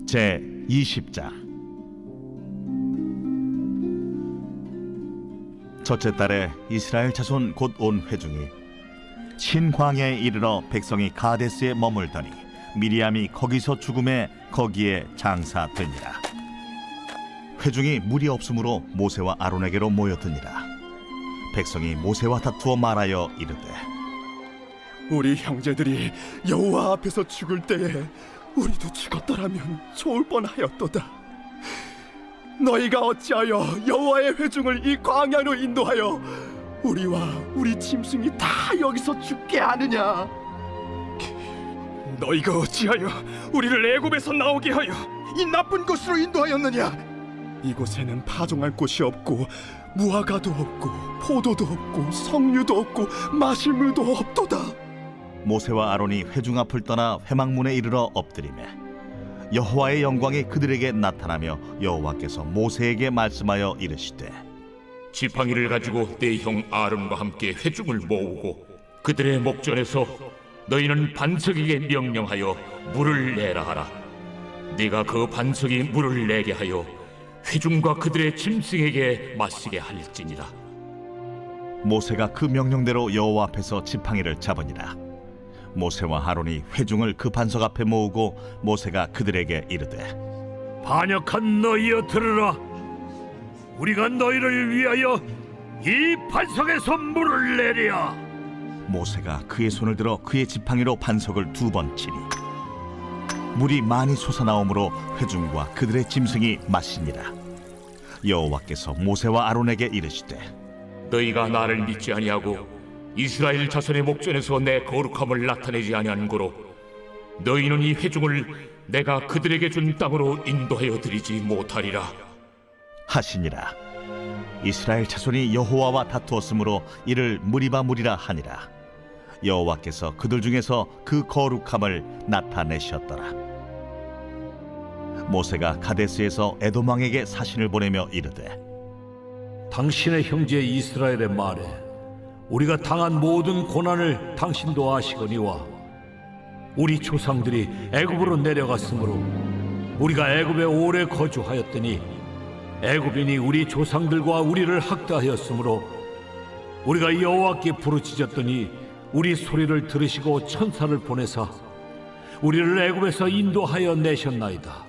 제 20장. 첫째 달에 이스라엘 자손 곧 온 회중이 신광야에 이르러 백성이 가데스에 머물더니 미리암이 거기서 죽음에 거기에 장사되니라. 회중이 물이 없으므로 모세와 아론에게로 모였더니라. 백성이 모세와 다투어 말하여 이르되, 우리 형제들이 여호와 앞에서 죽을 때에 우리도 죽었더라면 좋을 뻔하였도다. 너희가 어찌하여 여호와의 회중을 이 광야로 인도하여 우리와 우리 짐승이 다 여기서 죽게 하느냐? 너희가 어찌하여 우리를 애굽에서 나오게 하여 이 나쁜 곳으로 인도하였느냐? 이곳에는 파종할 곳이 없고 무화과도 없고 포도도 없고 석류도 없고 마실 물도 없도다. 모세와 아론이 회중 앞을 떠나 회막문에 이르러 엎드리매 여호와의 영광이 그들에게 나타나며 여호와께서 모세에게 말씀하여 이르시되, 지팡이를 가지고 내 형 아론과 함께 회중을 모으고 그들의 목전에서 너희는 반석에게 명령하여 물을 내라 하라. 네가 그 반석이 물을 내게 하여 회중과 그들의 짐승에게 마시게 할지니라. 모세가 그 명령대로 여호와 앞에서 지팡이를 잡으니라. 모세와 아론이 회중을 그 반석 앞에 모으고 모세가 그들에게 이르되, 반역한 너희여 들으라. 우리가 너희를 위하여 이 반석에서 물을 내랴. 모세가 그의 손을 들어 그의 지팡이로 반석을 2번 치니 물이 많이 솟아나오므로 회중과 그들의 짐승이 마시니라. 여호와께서 모세와 아론에게 이르시되, 너희가 나를 믿지 아니하고 이스라엘 자손의 목전에서 내 거룩함을 나타내지 아니한 고로 너희는 이 회중을 내가 그들에게 준 땅으로 인도하여 드리지 못하리라 하시니라. 이스라엘 자손이 여호와와 다투었으므로 이를 무리바무리라 하니라. 여호와께서 그들 중에서 그 거룩함을 나타내셨더라. 모세가 가데스에서 에돔 왕에게 사신을 보내며 이르되, 당신의 형제 이스라엘의 말에 우리가 당한 모든 고난을 당신도 아시거니와 우리 조상들이 애굽으로 내려갔으므로 우리가 애굽에 오래 거주하였더니 애굽인이 우리 조상들과 우리를 학대하였으므로 우리가 여호와께 부르짖었더니 우리 소리를 들으시고 천사를 보내사 우리를 애굽에서 인도하여 내셨나이다.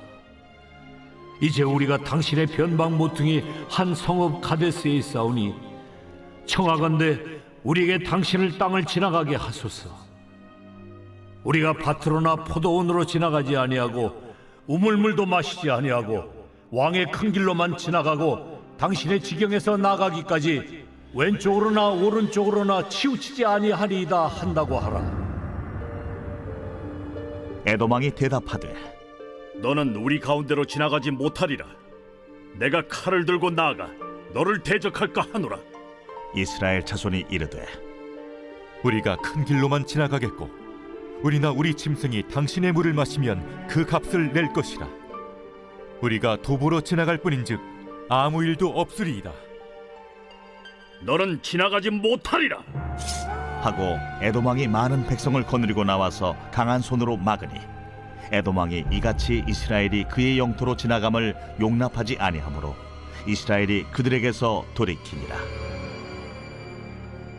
이제 우리가 당신의 변방 모퉁이 한 성읍 가데스에 있사오니 청하건대 우리에게 당신을 땅을 지나가게 하소서. 우리가 밭으로나 포도원으로 지나가지 아니하고 우물물도 마시지 아니하고 왕의 큰 길로만 지나가고 당신의 지경에서 나가기까지 왼쪽으로나 오른쪽으로나 치우치지 아니하리이다 한다고 하라. 에돔 왕이 대답하되, 너는 우리 가운데로 지나가지 못하리라. 내가 칼을 들고 나아가 너를 대적할까 하노라. 이스라엘 자손이 이르되, 우리가 큰 길로만 지나가겠고 우리나 우리 짐승이 당신의 물을 마시면 그 값을 낼 것이라. 우리가 도보로 지나갈 뿐인즉 아무 일도 없으리이다. 너는 지나가지 못하리라. 하고 에돔 왕이 많은 백성을 거느리고 나와서 강한 손으로 막으니 에돔 왕이 이같이 이스라엘이 그의 영토로 지나감을 용납하지 아니하므로 이스라엘이 그들에게서 돌이키니라.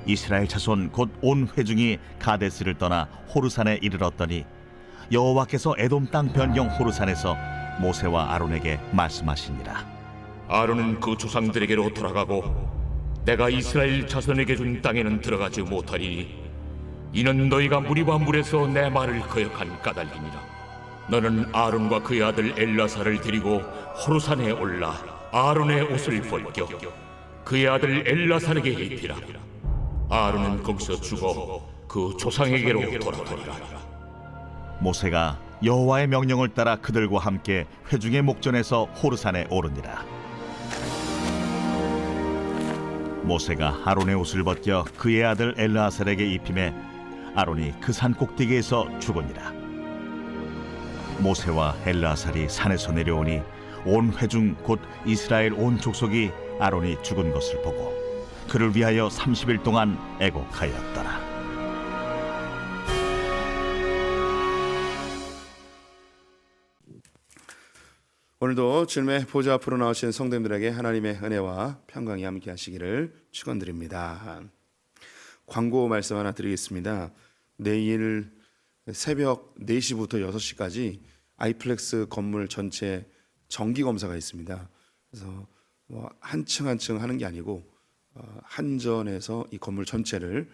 이스라엘 자손 곧 온 회중이 가데스를 떠나 호르산에 이르렀더니 여호와께서 에돔 땅 변경 호르산에서 모세와 아론에게 말씀하시니라. 아론은 그 조상들에게로 돌아가고 내가 이스라엘 자손에게 준 땅에는 들어가지 못하리니 이는 너희가 무리와 물에서 내 말을 거역한 까닭이니라. 너는 아론과 그의 아들 엘라사를 데리고 호르산에 올라 아론의 옷을 벗겨 그의 아들 엘라사에게 입히라. 아론은 거기서 죽어 그 조상에게로 돌아가리라. 모세가 여호와의 명령을 따라 그들과 함께 회중의 목전에서 호르산에 오르니라. 모세가 아론의 옷을 벗겨 그의 아들 엘르아살에게 입히매 아론이 그 산 꼭대기에서 죽으니라. 모세와 엘르아살이 산에서 내려오니 온 회중 곧 이스라엘 온 족속이 아론이 죽은 것을 보고 그를 위하여 30일 동안 애곡하였더라. 오늘도 주님의 보좌 앞으로 나오신 성도님들에게 하나님의 은혜와 평강이 함께 하시기를 축원드립니다. 광고 말씀 하나 드리겠습니다. 내일 새벽 4시부터 6시까지 아이플렉스 건물 전체 정기 검사가 있습니다. 그래서 한 층 한 층 하는 게 아니고 한전에서 이 건물 전체를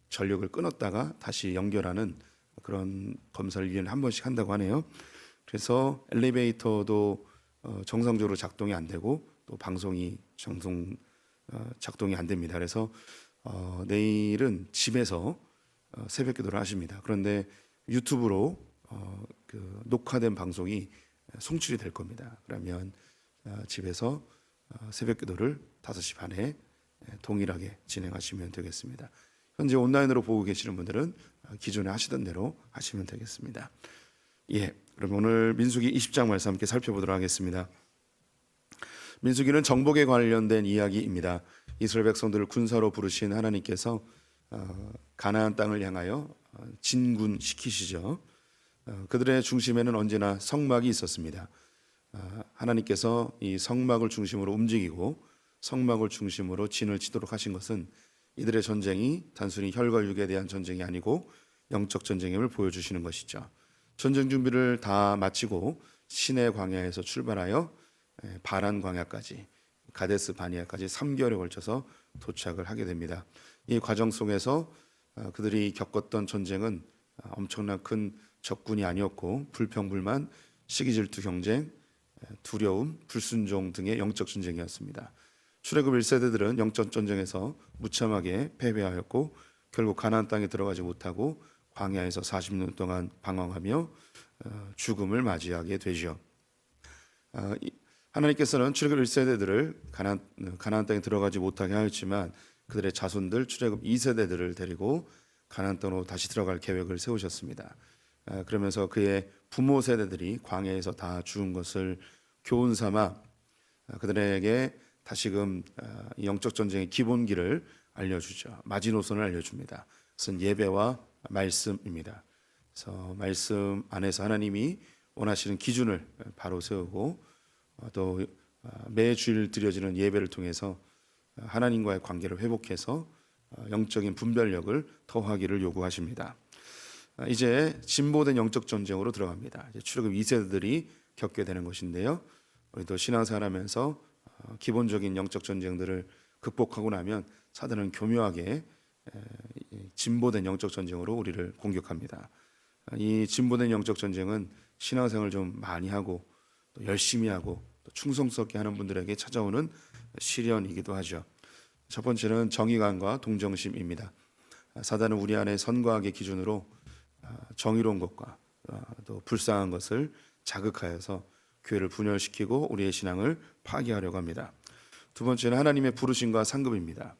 전력을 끊었다가 다시 연결하는 그런 검사를 1년에 한 번씩 한다고 하네요. 그래서 엘리베이터도 정상적으로 작동이 안 되고 또 방송이 작동이 안 됩니다. 그래서 내일은 집에서 새벽 기도를 하십니다. 그런데 유튜브로 그 녹화된 방송이 송출이 될 겁니다. 그러면 집에서 새벽 기도를 5시 반에 동일하게 진행하시면 되겠습니다. 현재 온라인으로 보고 계시는 분들은 기존에 하시던 대로 하시면 되겠습니다. 예, 그럼 오늘 민수기 20장 말씀 함께 살펴보도록 하겠습니다. 민수기는 정복에 관련된 이야기입니다. 이스라엘 백성들을 군사로 부르신 하나님께서 가나안 땅을 향하여 진군시키시죠. 그들의 중심에는 언제나 성막이 있었습니다. 하나님께서 이 성막을 중심으로 움직이고 성막을 중심으로 진을 치도록 하신 것은 이들의 전쟁이 단순히 혈과 육에 대한 전쟁이 아니고 영적 전쟁임을 보여주시는 것이죠. 전쟁 준비를 다 마치고 시내 광야에서 출발하여 바란 광야까지 가데스 바니아까지 3개월에 걸쳐서 도착을 하게 됩니다. 이 과정 속에서 그들이 겪었던 전쟁은 엄청난 큰 적군이 아니었고 불평불만, 시기질투 경쟁, 두려움, 불순종 등의 영적 전쟁이었습니다. 출애굽 1세대들은 영적 전쟁에서 무참하게 패배하였고 결국 가나안 땅에 들어가지 못하고 광야에서 40년 동안 방황하며 죽음을 맞이하게 되죠. 하나님께서는 출애굽 1세대들을 가나안 땅에 들어가지 못하게 하였지만 그들의 자손들 출애굽 2세대들을 데리고 가나안 땅으로 다시 들어갈 계획을 세우셨습니다. 그러면서 그의 부모 세대들이 광야에서 다 죽은 것을 교훈 삼아 그들에게 다시금 영적 전쟁의 기본기를 알려주죠. 마지노선을 알려줍니다. 그것은 예배와 말씀입니다. 그래서 말씀 안에서 하나님이 원하시는 기준을 바로 세우고 또 매주일 드려지는 예배를 통해서 하나님과의 관계를 회복해서 영적인 분별력을 더하기를 요구하십니다. 이제 진보된 영적 전쟁으로 들어갑니다. 이제 출애굽 2세대들이 겪게 되는 것인데요. 우리도 신앙생활하면서 기본적인 영적 전쟁들을 극복하고 나면 사단은 교묘하게 진보된 영적 전쟁으로 우리를 공격합니다. 이 진보된 영적 전쟁은 신앙생활을 좀 많이 하고 또 열심히 하고 또 충성스럽게 하는 분들에게 찾아오는 시련이기도 하죠. 첫 번째는 정의감과 동정심입니다. 사단은 우리 안에 선과 악의 기준으로 정의로운 것과 또 불쌍한 것을 자극하여서 교회를 분열시키고 우리의 신앙을 파괴하려고 합니다. 두 번째는 하나님의 부르심과 상급입니다.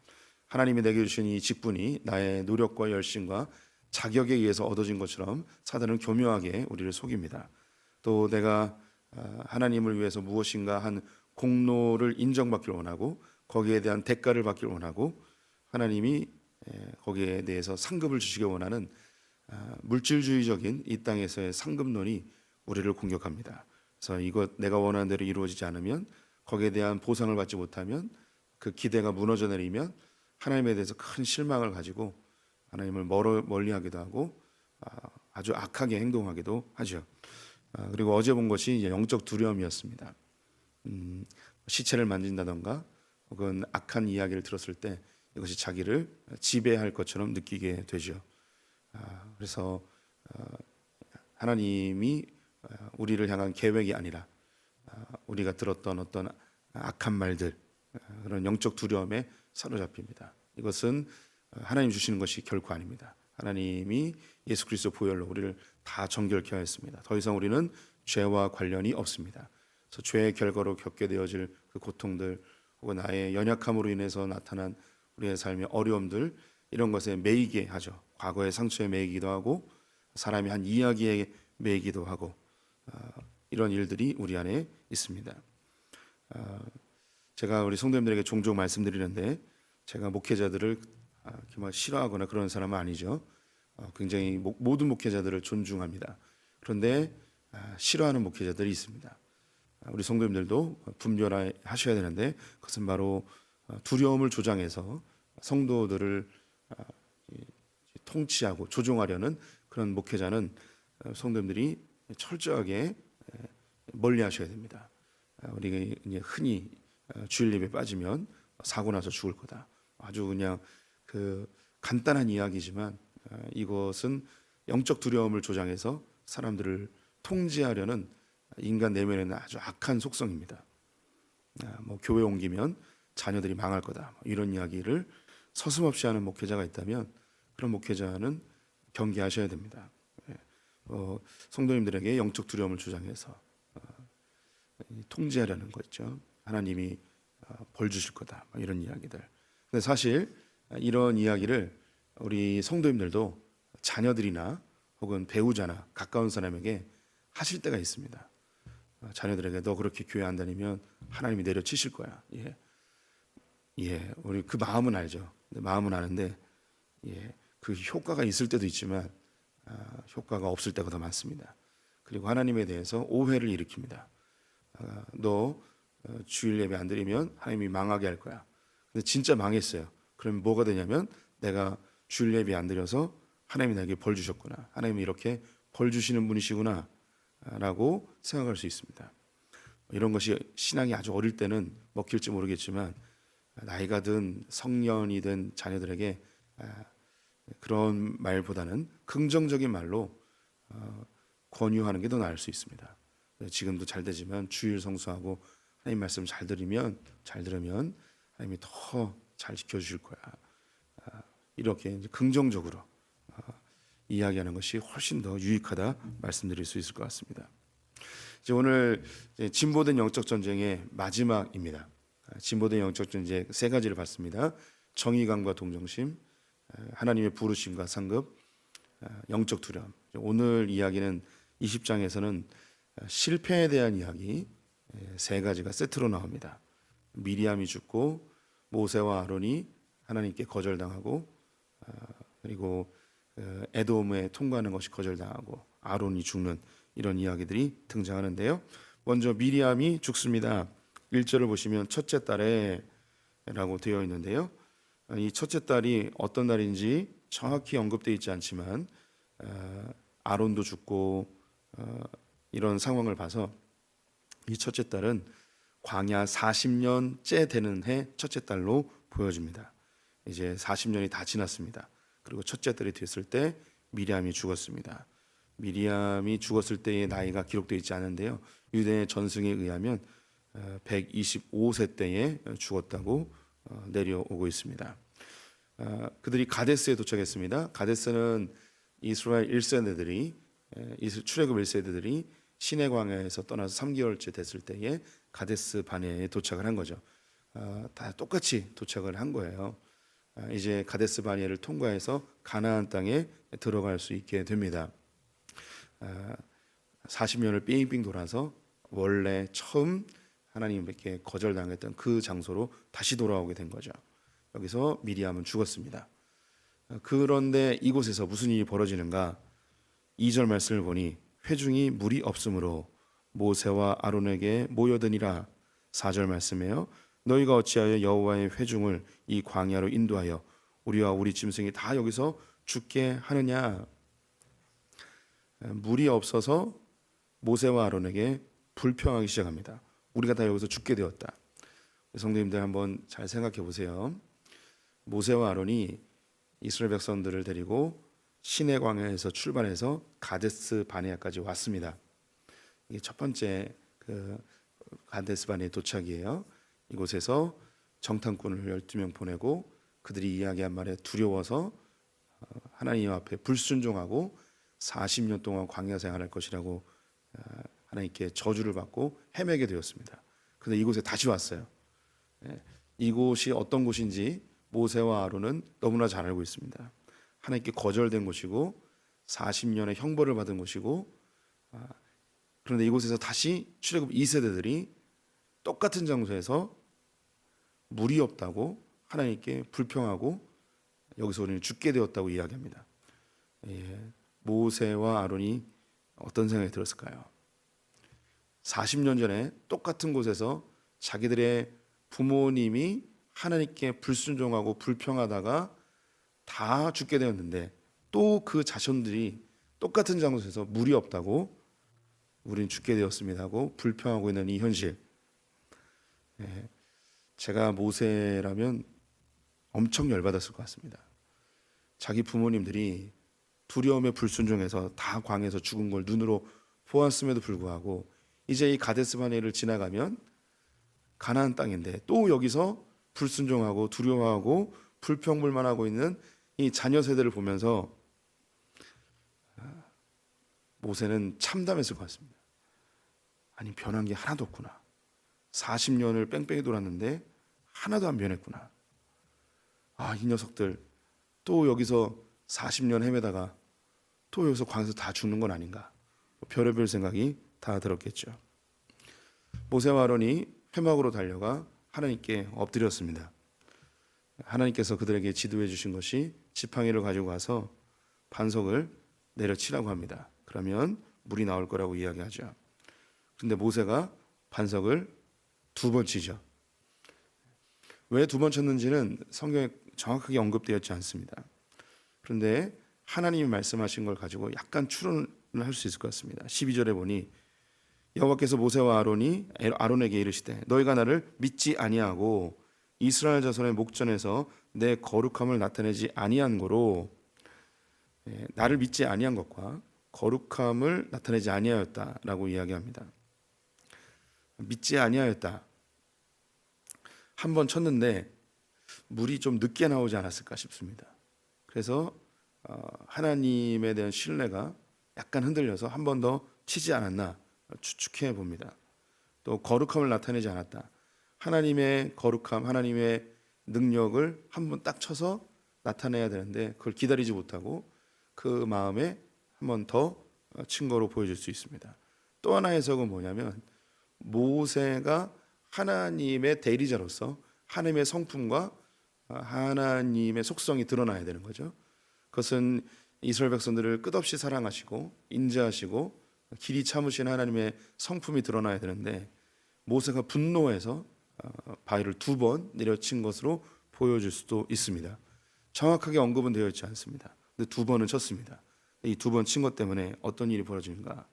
하나님이 내게 주신 이 직분이 나의 노력과 열심과 자격에 의해서 얻어진 것처럼 사단은 교묘하게 우리를 속입니다. 또 내가 하나님을 위해서 무엇인가 한 공로를 인정받기를 원하고 거기에 대한 대가를 받기를 원하고 하나님이 거기에 대해서 상급을 주시길 원하는 물질주의적인 이 땅에서의 상급론이 우리를 공격합니다. 그래서 이것 내가 원하는 대로 이루어지지 않으면 거기에 대한 보상을 받지 못하면 그 기대가 무너져 내리면 하나님에 대해서 큰 실망을 가지고 하나님을 멀리하기도 하고 아주 악하게 행동하기도 하죠. 그리고 어제 본 것이 이제 영적 두려움이었습니다. 시체를 만진다던가 혹은 악한 이야기를 들었을 때 이것이 자기를 지배할 것처럼 느끼게 되죠. 그래서 하나님이 우리를 향한 계획이 아니라 우리가 들었던 어떤 악한 말들 그런 영적 두려움에 사로잡힙니다. 이것은 하나님 주시는 것이 결코 아닙니다. 하나님이 예수 그리스도 보혈로 우리를 다 정결케 하였습니다. 더 이상 우리는 죄와 관련이 없습니다. 그래서 죄의 결과로 겪게 되어질 그 고통들 혹은 나의 연약함으로 인해서 나타난 우리의 삶의 어려움들 이런 것에 매이게 하죠. 과거의 상처에 매이기도 하고 사람이 한 이야기에 매이기도 하고 이런 일들이 우리 안에 있습니다. 제가 우리 성도님들에게 종종 말씀드리는데 제가 목회자들을 정말 싫어하거나 그런 사람은 아니죠. 굉장히 모든 목회자들을 존중합니다. 그런데 싫어하는 목회자들이 있습니다. 우리 성도님들도 분별하셔야 되는데, 그것은 바로 두려움을 조장해서 성도들을 통치하고 조종하려는 그런 목회자는 성도님들이 철저하게 멀리하셔야 됩니다. 우리가 이제 흔히 주일 예배 빠지면 사고 나서 죽을 거다, 아주 그냥 그 간단한 이야기지만 이것은 영적 두려움을 조장해서 사람들을 통제하려는 인간 내면에는 아주 악한 속성입니다. 뭐 교회 옮기면 자녀들이 망할 거다, 이런 이야기를 서슴없이 하는 목회자가 있다면 그런 목회자는 경계하셔야 됩니다. 성도님들에게 영적 두려움을 조장해서 통제하려는 거 있죠. 하나님이 벌 주실 거다, 이런 이야기들. 근데 사실 이런 이야기를 우리 성도님들도 자녀들이나 혹은 배우자나 가까운 사람에게 하실 때가 있습니다. 자녀들에게 너 그렇게 교회 안 다니면 하나님이 내려치실 거야. 우리 그 마음은 알죠. 마음은 아는데 그 효과가 있을 때도 있지만 효과가 없을 때가 더 많습니다. 그리고 하나님에 대해서 오해를 일으킵니다. 너 주일 예배 안 드리면 하나님이 망하게 할 거야. 근데 진짜 망했어요. 그러면 뭐가 되냐면 내가 주일 예배 안 드려서 하나님이 나에게 벌 주셨구나, 하나님이 이렇게 벌 주시는 분이시구나 라고 생각할 수 있습니다. 이런 것이 신앙이 아주 어릴 때는 먹힐지 모르겠지만 나이가 든 성년이 된 자녀들에게 그런 말보다는 긍정적인 말로 권유하는 게 더 나을 수 있습니다. 지금도 잘 되지만 주일 성수하고 하나님 말씀 잘 들으면 하나님이 더 잘 지켜주실 거야. 이렇게 이제 긍정적으로 이야기하는 것이 훨씬 더 유익하다 말씀드릴 수 있을 것 같습니다. 이제 오늘 진보된 영적 전쟁의 마지막입니다. 진보된 영적 전쟁 세 가지를 봤습니다. 정의감과 동정심, 하나님의 부르심과 상급, 영적 두려움. 오늘 이야기는 20장에서는 실패에 대한 이야기 세 가지가 세트로 나옵니다. 미리암이 죽고 모세와 아론이 하나님께 거절당하고, 그리고 에돔에 통과하는 것이 거절당하고 아론이 죽는 이런 이야기들이 등장하는데요. 먼저 미리암이 죽습니다. 1절을 보시면 첫째 딸에 라고 되어 있는데요. 이 첫째 딸이 어떤 날인지 정확히 언급되어 있지 않지만 아론도 죽고 이런 상황을 봐서 이 첫째 딸은 광야 40년째 되는 해 첫째 딸로 보여집니다. 이제 40년이 다 지났습니다. 그리고 첫째 딸이 됐을 때 미리암이 죽었습니다. 미리암이 죽었을 때의 나이가 기록되어 있지 않은데요. 유대 전승에 의하면 125세 때에 죽었다고 내려오고 있습니다. 그들이 가데스에 도착했습니다. 가데스는 이스라엘 1세대들이 출애굽 1세대들이 시내 광야에서 떠나서 3개월째 됐을 때에 가데스 바네아에 도착을 한 거죠. 다 똑같이 도착을 한 거예요. 이제 가데스 바네아를 통과해서 가나안 땅에 들어갈 수 있게 됩니다. 40년을 삥삥 돌아서 원래 처음 하나님께 거절당했던 그 장소로 다시 돌아오게 된 거죠. 여기서 미리암은 죽었습니다. 그런데 이곳에서 무슨 일이 벌어지는가? 2절 말씀을 보니 회중이 물이 없으므로 모세와 아론에게 모여드니라. 4절 말씀에요. 너희가 어찌하여 여호와의 회중을 이 광야로 인도하여 우리와 우리 짐승이 다 여기서 죽게 하느냐? 물이 없어서 모세와 아론에게 불평하기 시작합니다. 우리가 다 여기서 죽게 되었다. 성도님들 한번 잘 생각해 보세요. 모세와 아론이 이스라엘 백성들을 데리고 시내 광야에서 출발해서 가데스 바네아까지 왔습니다. 이게 첫 번째 그 가데스 바네아 도착이에요. 이곳에서 정탐꾼을 12명 보내고 그들이 이야기한 말에 두려워서 하나님 앞에 불순종하고 40년 동안 광야 생활할 것이라고 하나님께 저주를 받고 헤매게 되었습니다. 그런데 이곳에 다시 왔어요. 이곳이 어떤 곳인지 모세와 아론은 너무나 잘 알고 있습니다. 하나님께 거절된 곳이고 40년의 형벌을 받은 곳이고, 그런데 이곳에서 다시 출애굽 2세대들이 똑같은 장소에서 물이 없다고 하나님께 불평하고 여기서 우리는 죽게 되었다고 이야기합니다. 모세와 아론이 어떤 생각이 들었을까요? 40년 전에 똑같은 곳에서 자기들의 부모님이 하나님께 불순종하고 불평하다가 다 죽게 되었는데 또 그 자손들이 똑같은 장소에서 물이 없다고 우린 죽게 되었습니다 하고 불평하고 있는 이 현실. 제가 모세라면 엄청 열받았을 것 같습니다. 자기 부모님들이 두려움에 불순종해서 다 광에서 죽은 걸 눈으로 보았음에도 불구하고 이제 이 가데스 바네를 지나가면 가나안 땅인데 또 여기서 불순종하고 두려워하고 불평불만하고 있는 이 자녀 세대를 보면서 모세는 참담했을 것 같습니다. 아니 변한 게 하나도 없구나. 40년을 뺑뺑이 돌았는데 하나도 안 변했구나. 이 녀석들 또 여기서 40년 헤매다가 또 여기서 광에서 다 죽는 건 아닌가. 별의별 생각이 다 들었겠죠. 모세와 아론이 회막으로 달려가 하나님께 엎드렸습니다. 하나님께서 그들에게 지도해 주신 것이 지팡이를 가지고 가서 반석을 내려치라고 합니다. 그러면 물이 나올 거라고 이야기하죠. 그런데 모세가 반석을 2번 치죠. 왜 2번 쳤는지는 성경에 정확하게 언급되었지 않습니다. 그런데 하나님이 말씀하신 걸 가지고 약간 추론을 할 수 있을 것 같습니다. 12절에 보니 여호와께서 모세와 아론에게 이르시되 너희가 나를 믿지 아니하고 이스라엘 자손의 목전에서 내 거룩함을 나타내지 아니한 거로, 나를 믿지 아니한 것과 거룩함을 나타내지 아니하였다라고 이야기합니다. 믿지 아니하였다. 한 번 쳤는데 물이 좀 늦게 나오지 않았을까 싶습니다. 그래서 하나님에 대한 신뢰가 약간 흔들려서 한 번 더 치지 않았나 추측해 봅니다. 또 거룩함을 나타내지 않았다. 하나님의 거룩함, 하나님의 능력을 한 번 딱 쳐서 나타내야 되는데 그걸 기다리지 못하고 그 마음에 한 번 더 친 거로 보여질 수 있습니다. 또 하나 해석은 뭐냐면 모세가 하나님의 대리자로서 하나님의 성품과 하나님의 속성이 드러나야 되는 거죠. 그것은 이스라엘 백성들을 끝없이 사랑하시고 인자하시고 길이 참으신 하나님의 성품이 드러나야 되는데 모세가 분노해서 바위를 2번 내려친 것으로 보여줄 수도 있습니다. 정확하게 언급은 되어 있지 않습니다. 근데 2번은 쳤습니다. 이 2번 친 것 때문에 어떤 일이 벌어지는가?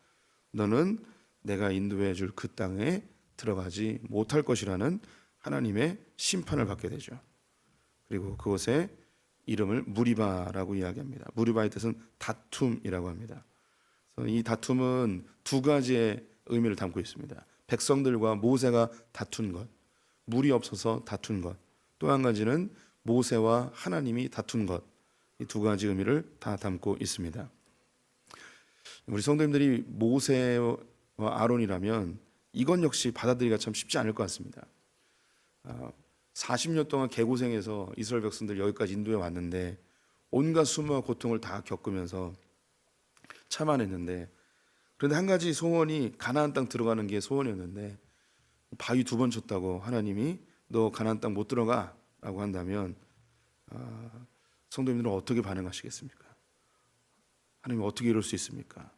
너는 내가 인도해 줄 그 땅에 들어가지 못할 것이라는 하나님의 심판을 받게 되죠. 그리고 그곳에 이름을 무리바라고 이야기합니다. 무리바의 뜻은 다툼이라고 합니다. 그래서 이 다툼은 2가지의 의미를 담고 있습니다. 백성들과 모세가 다툰 것, 물이 없어서 다툰 것, 또 한 가지는 모세와 하나님이 다툰 것, 이 2가지 의미를 다 담고 있습니다. 우리 성도님들이 모세와 아론이라면 이건 역시 받아들이기가 참 쉽지 않을 것 같습니다. 40년 동안 개고생해서 이스라엘 백성들 여기까지 인도해 왔는데 온갖 수모와 고통을 다 겪으면서 참아냈는데, 그런데 한 가지 소원이 가나안 땅 들어가는 게 소원이었는데 바위 2번 쳤다고 하나님이 너 가나안 땅 못 들어가 라고 한다면 성도님들은 어떻게 반응하시겠습니까? 하나님 어떻게 이럴 수 있습니까?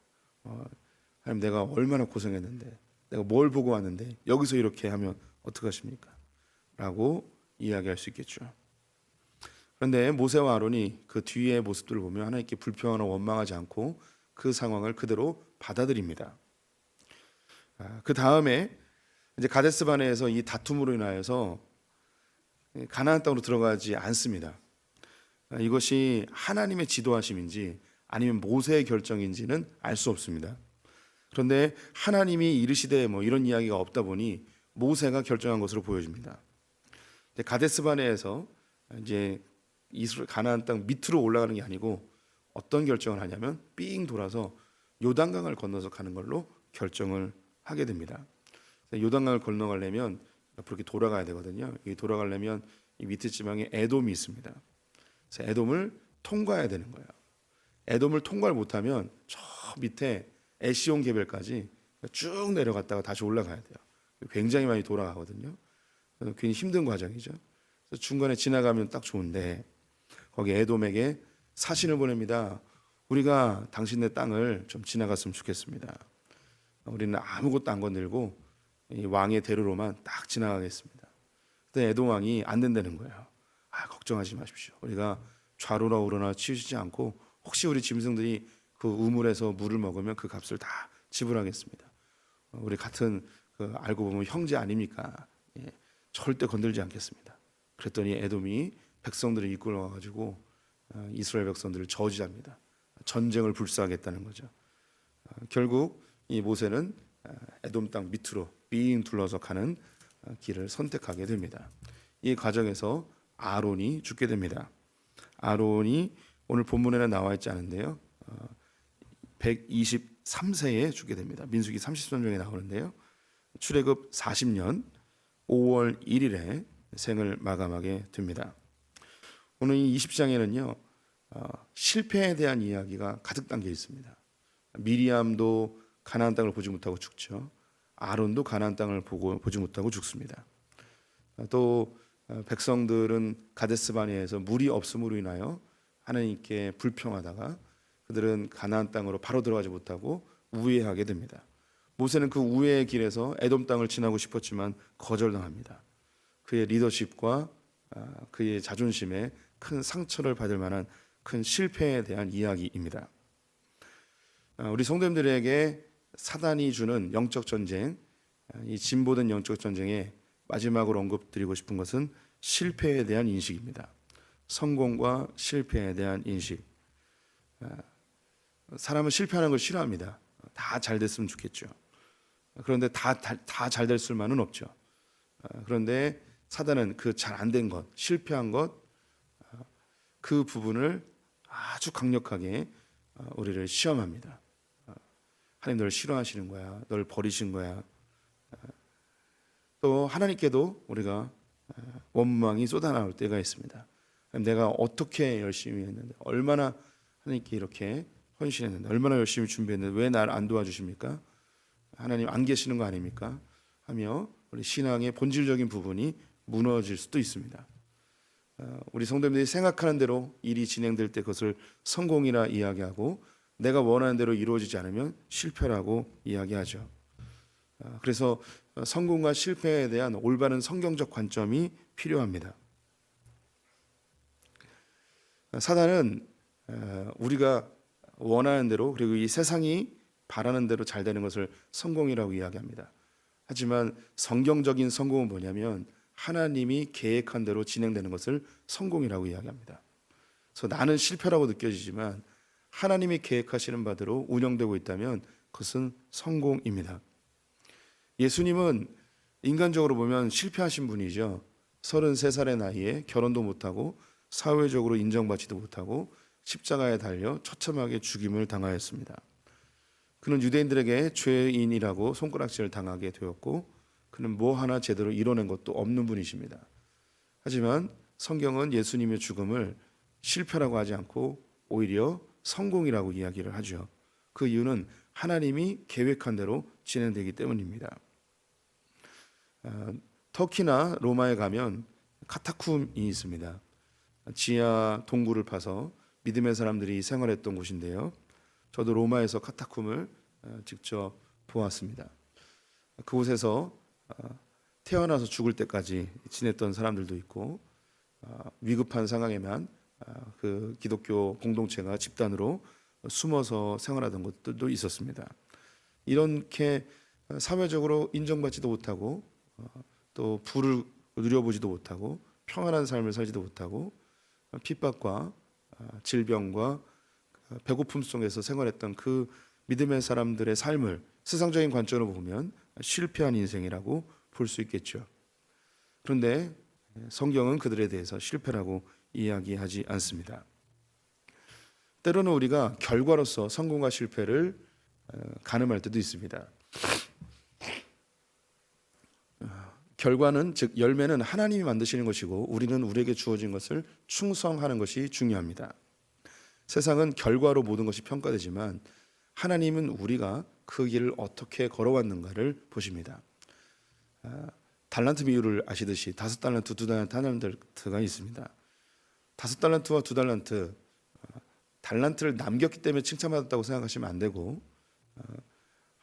하나님 내가 얼마나 고생했는데 내가 뭘 보고 왔는데 여기서 이렇게 하면 어떡하십니까? 라고 이야기할 수 있겠죠. 그런데 모세와 아론이 그 뒤의 모습들을 보면 하나님께 불평하거나 원망하지 않고 그 상황을 그대로 받아들입니다. 그 다음에 이제 가데스 바네에서 이 다툼으로 인하여서 가나안 땅으로 들어가지 않습니다. 이것이 하나님의 지도하심인지 아니면 모세의 결정인지는 알 수 없습니다. 그런데 하나님이 이르시되 뭐 이런 이야기가 없다 보니 모세가 결정한 것으로 보여집니다. 가데스 바네에서 이제 가나안 땅 밑으로 올라가는 게 아니고 어떤 결정을 하냐면 삥 돌아서 요단강을 건너서 가는 걸로 결정을 하게 됩니다. 요단강을 건너가려면 옆으로 이렇게 돌아가야 되거든요. 이 돌아가려면 이 밑에 지방에 에돔이 있습니다. 그래서 에돔을 통과해야 되는 거예요. 에돔을 통과를 못하면 저 밑에 에시온 개별까지 쭉 내려갔다가 다시 올라가야 돼요. 굉장히 많이 돌아가거든요. 굉장히 힘든 과정이죠. 그래서 중간에 지나가면 딱 좋은데 거기 에돔에게 사신을 보냅니다. 우리가 당신네 땅을 좀 지나갔으면 좋겠습니다. 우리는 아무것도 안 건들고 이 왕의 대로로만 딱 지나가겠습니다. 그때 에돔 왕이 안 된다는 거예요. 걱정하지 마십시오. 우리가 좌로나 우로나 치우치지 않고 혹시 우리 짐승들이 그 우물에서 물을 먹으면 그 값을 다 지불하겠습니다. 우리 같은 알고 보면 형제 아닙니까? 예, 절대 건들지 않겠습니다. 그랬더니 에돔이 백성들을 이끌어 와가지고 이스라엘 백성들을 저지합니다. 전쟁을 불사하겠다는 거죠. 결국 이 모세는 에돔 땅 밑으로 빙 둘러서 가는 길을 선택하게 됩니다. 이 과정에서 아론이 죽게 됩니다. 아론이 오늘 본문에는 나와 있지 않은데요. 123세에 죽게 됩니다. 민수기 30선정에 나오는데요. 출애굽 40년 5월 1일에 생을 마감하게 됩니다. 오늘 이 20장에는요. 실패에 대한 이야기가 가득 담겨 있습니다. 미리암도 가나안 땅을 보지 못하고 죽죠. 아론도 가나안 땅을 보지 못하고 죽습니다. 또 백성들은 가데스 바네아에서 물이 없음으로 인하여 하나님께 불평하다가 그들은 가나안 땅으로 바로 들어가지 못하고 우회하게 됩니다. 모세는 그 우회의 길에서 에돔 땅을 지나고 싶었지만 거절당합니다. 그의 리더십과 그의 자존심에 큰 상처를 받을 만한 큰 실패에 대한 이야기입니다. 우리 성도님들에게 사단이 주는 영적 전쟁, 이 진보된 영적 전쟁에 마지막으로 언급드리고 싶은 것은 실패에 대한 인식입니다. 성공과 실패에 대한 인식. 사람은 실패하는 걸 싫어합니다. 다 잘 됐으면 좋겠죠. 그런데 다 잘 될 수만은 없죠. 그런데 사단은 그 잘 안 된 것, 실패한 것, 그 부분을 아주 강력하게 우리를 시험합니다. 하나님 널 싫어하시는 거야, 널 버리신 거야. 또 하나님께도 우리가 원망이 쏟아나올 때가 있습니다. 내가 어떻게 열심히 했는데, 얼마나 하나님께 이렇게 헌신했는데, 얼마나 열심히 준비했는데 왜 날 안 도와주십니까? 하나님 안 계시는 거 아닙니까? 하며 우리 신앙의 본질적인 부분이 무너질 수도 있습니다. 우리 성도님들이 생각하는 대로 일이 진행될 때 그것을 성공이라 이야기하고, 내가 원하는 대로 이루어지지 않으면 실패라고 이야기하죠. 그래서 성공과 실패에 대한 올바른 성경적 관점이 필요합니다. 사단은 우리가 원하는 대로, 그리고 이 세상이 바라는 대로 잘 되는 것을 성공이라고 이야기합니다. 하지만 성경적인 성공은 뭐냐면 하나님이 계획한 대로 진행되는 것을 성공이라고 이야기합니다. 그래서 나는 실패라고 느껴지지만 하나님이 계획하시는 바대로 운영되고 있다면 그것은 성공입니다. 예수님은 인간적으로 보면 실패하신 분이죠. 33살의 나이에 결혼도 못하고 사회적으로 인정받지도 못하고 십자가에 달려 처참하게 죽임을 당하였습니다. 그는 유대인들에게 죄인이라고 손가락질을 당하게 되었고, 그는 뭐 하나 제대로 이뤄낸 것도 없는 분이십니다. 하지만 성경은 예수님의 죽음을 실패라고 하지 않고 오히려 성공이라고 이야기를 하죠. 그 이유는 하나님이 계획한 대로 진행되기 때문입니다. 터키나 로마에 가면 카타쿰이 있습니다. 지하 동굴을 파서 믿음의 사람들이 생활했던 곳인데요. 저도 로마에서 카타쿰을 직접 보았습니다. 그곳에서 태어나서 죽을 때까지 지냈던 사람들도 있고, 위급한 상황에만 그 기독교 공동체가 집단으로 숨어서 생활하던 것들도 있었습니다. 이렇게 사회적으로 인정받지도 못하고 또 부를 누려보지도 못하고 평안한 삶을 살지도 못하고 핍박과 질병과 배고픔 속에서 생활했던 그 믿음의 사람들의 삶을 세상적인 관점으로 보면 실패한 인생이라고 볼 수 있겠죠. 그런데 성경은 그들에 대해서 실패라고 이야기하지 않습니다. 때로는 우리가 결과로서 성공과 실패를 가늠할 때도 있습니다. 결과는, 즉 열매는 하나님이 만드시는 것이고 우리는 우리에게 주어진 것을 충성하는 것이 중요합니다. 세상은 결과로 모든 것이 평가되지만 하나님은 우리가 그 길을 어떻게 걸어왔는가를 보십니다. 달란트 비유를 아시듯이 5달란트, 2달란트가 있습니다. 5달란트와 2달란트, 달란트를 남겼기 때문에 칭찬받았다고 생각하시면 안 되고,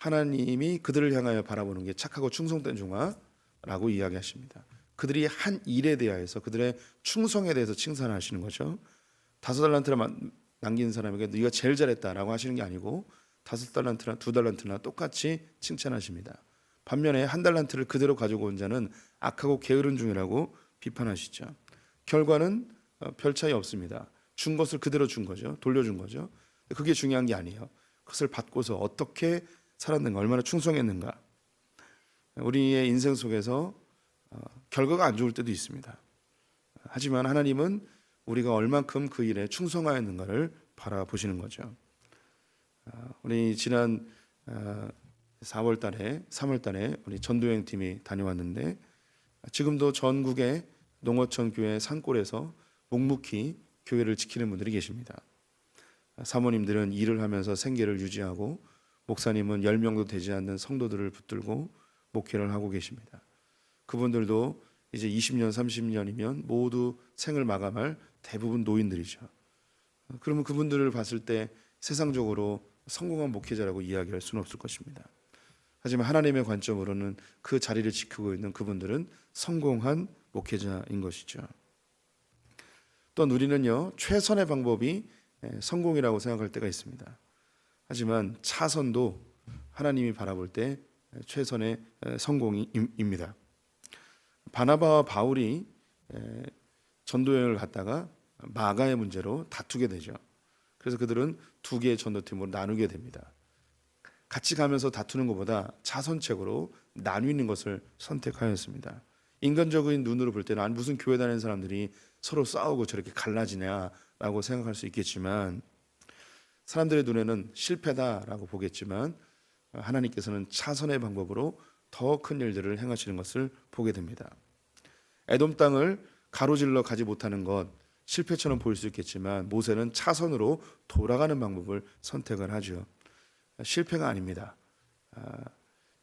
하나님이 그들을 향하여 바라보는 게 착하고 충성된 종아라고 이야기하십니다. 그들이 한 일에 대하여서 그들의 충성에 대해서 칭찬하시는 거죠. 5달란트를 남긴 사람에게 네가 제일 잘했다라고 하시는 게 아니고 5달란트나 2달란트나 똑같이 칭찬하십니다. 반면에 1달란트를 그대로 가지고 온 자는 악하고 게으른 중이라고 비판하시죠. 결과는 별 차이 없습니다. 준 것을 그대로 준 거죠. 돌려준 거죠. 그게 중요한 게 아니에요. 그것을 받고서 어떻게 살았는가, 얼마나 충성했는가. 우리의 인생 속에서 결과가 안 좋을 때도 있습니다. 하지만 하나님은 우리가 얼만큼 그 일에 충성하였는가를 바라보시는 거죠. 우리 지난 4월 달에 3월 달에 우리 전도여행 팀이 다녀왔는데 지금도 전국의 농어촌 교회 산골에서 묵묵히 교회를 지키는 분들이 계십니다. 사모님들은 일을 하면서 생계를 유지하고 목사님은 10명도 되지 않는 성도들을 붙들고 목회를 하고 계십니다. 그분들도 이제 20년, 30년이면 모두 생을 마감할 대부분 노인들이죠. 그러면 그분들을 봤을 때 세상적으로 성공한 목회자라고 이야기할 수는 없을 것입니다. 하지만 하나님의 관점으로는 그 자리를 지키고 있는 그분들은 성공한 목회자인 것이죠. 또 우리는요, 최선의 방법이 성공이라고 생각할 때가 있습니다. 하지만 차선도 하나님이 바라볼 때 최선의 성공입니다. 바나바와 바울이 전도여행을 갔다가 마가의 문제로 다투게 되죠. 그래서 그들은 2개의 전도팀으로 나누게 됩니다. 같이 가면서 다투는 것보다 차선책으로 나뉘는 것을 선택하였습니다. 인간적인 눈으로 볼 때는 무슨 교회 다니는 사람들이 서로 싸우고 저렇게 갈라지냐라고 생각할 수 있겠지만 사람들의 눈에는 실패다라고 보겠지만 하나님께서는 차선의 방법으로 더 큰 일들을 행하시는 것을 보게 됩니다. 에돔 땅을 가로질러 가지 못하는 것 실패처럼 보일 수 있겠지만 모세는 차선으로 돌아가는 방법을 선택을 하죠. 실패가 아닙니다.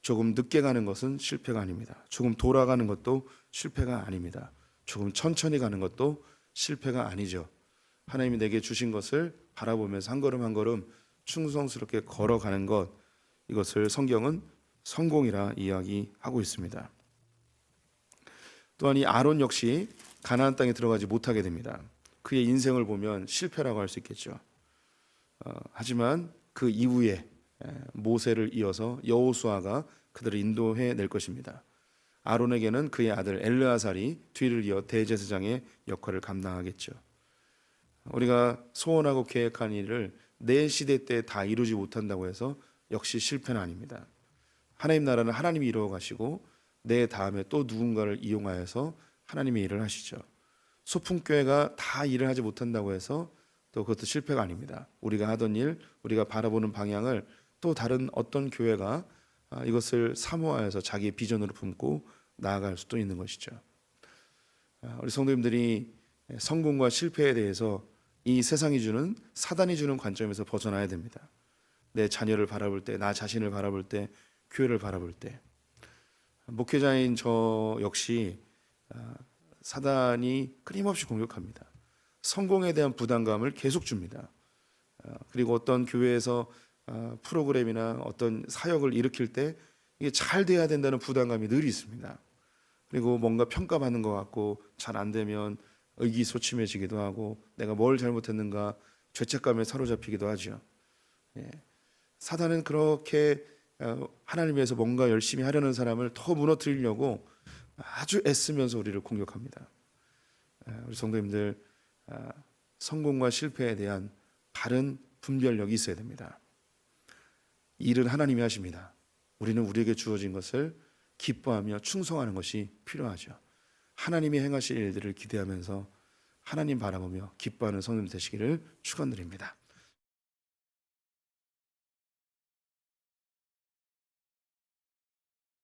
조금 늦게 가는 것은 실패가 아닙니다. 조금 돌아가는 것도 실패가 아닙니다. 조금 천천히 가는 것도 실패가 아니죠. 하나님이 내게 주신 것을 바라보면서 한 걸음 한 걸음 충성스럽게 걸어가는 것, 이것을 성경은 성공이라 이야기하고 있습니다. 또한 이 아론 역시 가나안 땅에 들어가지 못하게 됩니다. 그의 인생을 보면 실패라고 할 수 있겠죠. 하지만 그 이후에 모세를 이어서 여호수아가 그들을 인도해 낼 것입니다. 아론에게는 그의 아들 엘르아살이 뒤를 이어 대제사장의 역할을 감당하겠죠. 우리가 소원하고 계획한 일을 내 시대 때 다 이루지 못한다고 해서 역시 실패는 아닙니다. 하나님 나라는 하나님이 이루어 가시고 내 다음에 또 누군가를 이용하여서 하나님의 일을 하시죠. 소풍교회가 다 일을 하지 못한다고 해서 또 그것도 실패가 아닙니다. 우리가 하던 일, 우리가 바라보는 방향을 또 다른 어떤 교회가 이것을 사모하여서 자기의 비전으로 품고 나아갈 수도 있는 것이죠. 우리 성도님들이 성공과 실패에 대해서 이 세상이 주는, 사단이 주는 관점에서 벗어나야 됩니다. 내 자녀를 바라볼 때, 나 자신을 바라볼 때, 교회를 바라볼 때, 목회자인 저 역시 사단이 끊임없이 공격합니다. 성공에 대한 부담감을 계속 줍니다. 그리고 어떤 교회에서 프로그램이나 어떤 사역을 일으킬 때 이게 잘 돼야 된다는 부담감이 늘 있습니다. 그리고 뭔가 평가받는 것 같고 잘 안 되면 의기소침해지기도 하고 내가 뭘 잘못했는가 죄책감에 사로잡히기도 하죠. 사단은 그렇게 하나님 위해서 뭔가 열심히 하려는 사람을 더 무너뜨리려고 아주 애쓰면서 우리를 공격합니다. 우리 성도님들, 성공과 실패에 대한 바른 분별력이 있어야 됩니다. 일은 하나님이 하십니다. 우리는 우리에게 주어진 것을 기뻐하며 충성하는 것이 필요하죠. 하나님이 행하실 일들을 기대하면서 하나님 바라보며 기뻐하는 성도님 되시기를 축원드립니다.